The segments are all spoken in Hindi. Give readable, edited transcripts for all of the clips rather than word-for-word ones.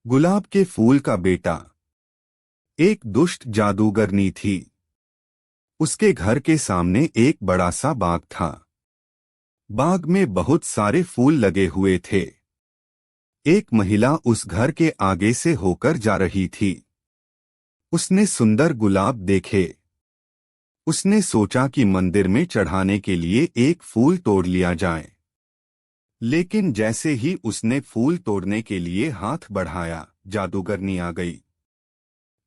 गुलाब के फूल का बेटा। एक दुष्ट जादूगरनी थी। उसके घर के सामने एक बड़ा सा बाग था। बाग में बहुत सारे फूल लगे हुए थे। एक महिला उस घर के आगे से होकर जा रही थी। उसने सुंदर गुलाब देखे। उसने सोचा कि मंदिर में चढ़ाने के लिए एक फूल तोड़ लिया जाए। लेकिन जैसे ही उसने फूल तोड़ने के लिए हाथ बढ़ाया, जादूगरनी आ गई।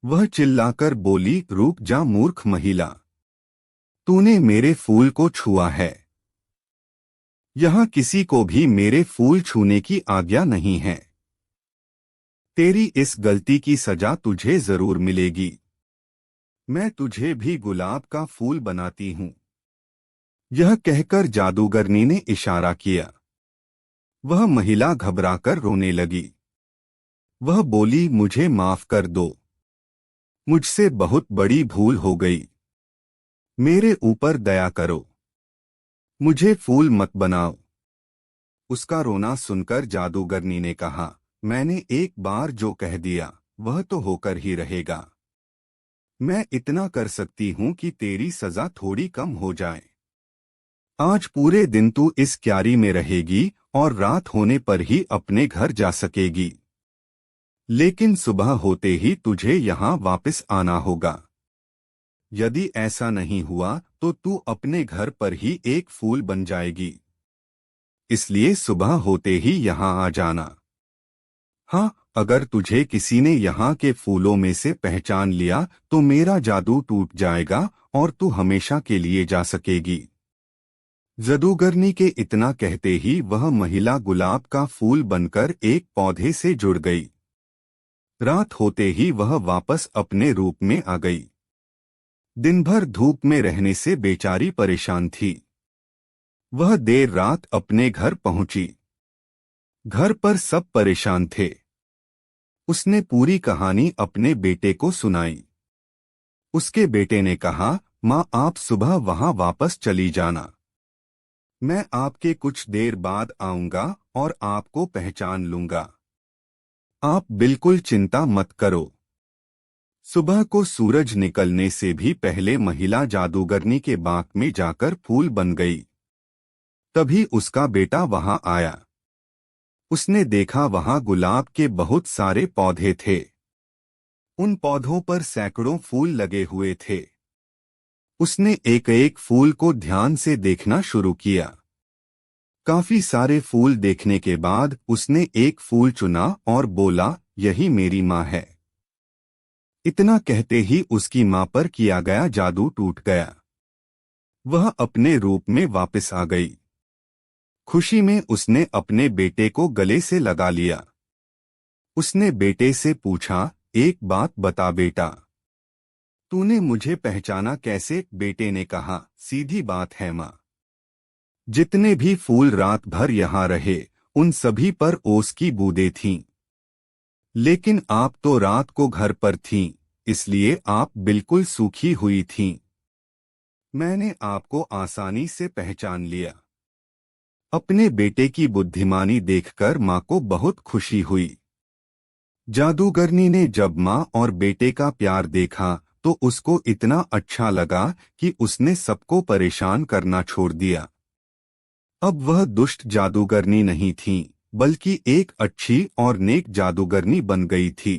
वह चिल्लाकर बोली, रुक जा मूर्ख महिला, तूने मेरे फूल को छुआ है। यहाँ किसी को भी मेरे फूल छूने की आज्ञा नहीं है। तेरी इस गलती की सजा तुझे जरूर मिलेगी। मैं तुझे भी गुलाब का फूल बनाती हूँ। यह कहकर जादूगरनी ने इशारा किया। वह महिला घबराकर रोने लगी। वह बोली, मुझे माफ कर दो, मुझसे बहुत बड़ी भूल हो गई। मेरे ऊपर दया करो, मुझे फूल मत बनाओ। उसका रोना सुनकर जादूगरनी ने कहा, मैंने एक बार जो कह दिया वह तो होकर ही रहेगा। मैं इतना कर सकती हूँ कि तेरी सजा थोड़ी कम हो जाए। आज पूरे दिन तू इस क्यारी में रहेगी और रात होने पर ही अपने घर जा सकेगी। लेकिन सुबह होते ही तुझे यहाँ वापस आना होगा। यदि ऐसा नहीं हुआ तो तू अपने घर पर ही एक फूल बन जाएगी। इसलिए सुबह होते ही यहाँ आ जाना। हाँ, अगर तुझे किसी ने यहाँ के फूलों में से पहचान लिया तो मेरा जादू टूट जाएगा और तू हमेशा के लिए जा सकेगी। जादूगरनी के इतना कहते ही वह महिला गुलाब का फूल बनकर एक पौधे से जुड़ गई। रात होते ही वह वापस अपने रूप में आ गई। दिन भर धूप में रहने से बेचारी परेशान थी। वह देर रात अपने घर पहुंची। घर पर सब परेशान थे। उसने पूरी कहानी अपने बेटे को सुनाई। उसके बेटे ने कहा, माँ, आप सुबह वहां वापस चली जाना। मैं आपके कुछ देर बाद आऊंगा और आपको पहचान लूंगा। आप बिल्कुल चिंता मत करो। सुबह को सूरज निकलने से भी पहले महिला जादूगरनी के बाग में जाकर फूल बन गई। तभी उसका बेटा वहां आया। उसने देखा वहां गुलाब के बहुत सारे पौधे थे। उन पौधों पर सैकड़ों फूल लगे हुए थे। उसने एक एक फूल को ध्यान से देखना शुरू किया। काफी सारे फूल देखने के बाद उसने एक फूल चुना और बोला, यही मेरी माँ है। इतना कहते ही उसकी माँ पर किया गया जादू टूट गया। वह अपने रूप में वापस आ गई। खुशी में उसने अपने बेटे को गले से लगा लिया। उसने बेटे से पूछा, एक बात बता बेटा, तूने मुझे पहचाना कैसे? बेटे ने कहा, सीधी बात है माँ, जितने भी फूल रात भर यहाँ रहे उन सभी पर ओस की बूंदें थीं। लेकिन आप तो रात को घर पर थीं, इसलिए आप बिल्कुल सूखी हुई थीं। मैंने आपको आसानी से पहचान लिया। अपने बेटे की बुद्धिमानी देखकर माँ को बहुत खुशी हुई। जादूगरनी ने जब माँ और बेटे का प्यार देखा तो उसको इतना अच्छा लगा कि उसने सबको परेशान करना छोड़ दिया। अब वह दुष्ट जादूगरनी नहीं थी, बल्कि एक अच्छी और नेक जादूगरनी बन गई थी।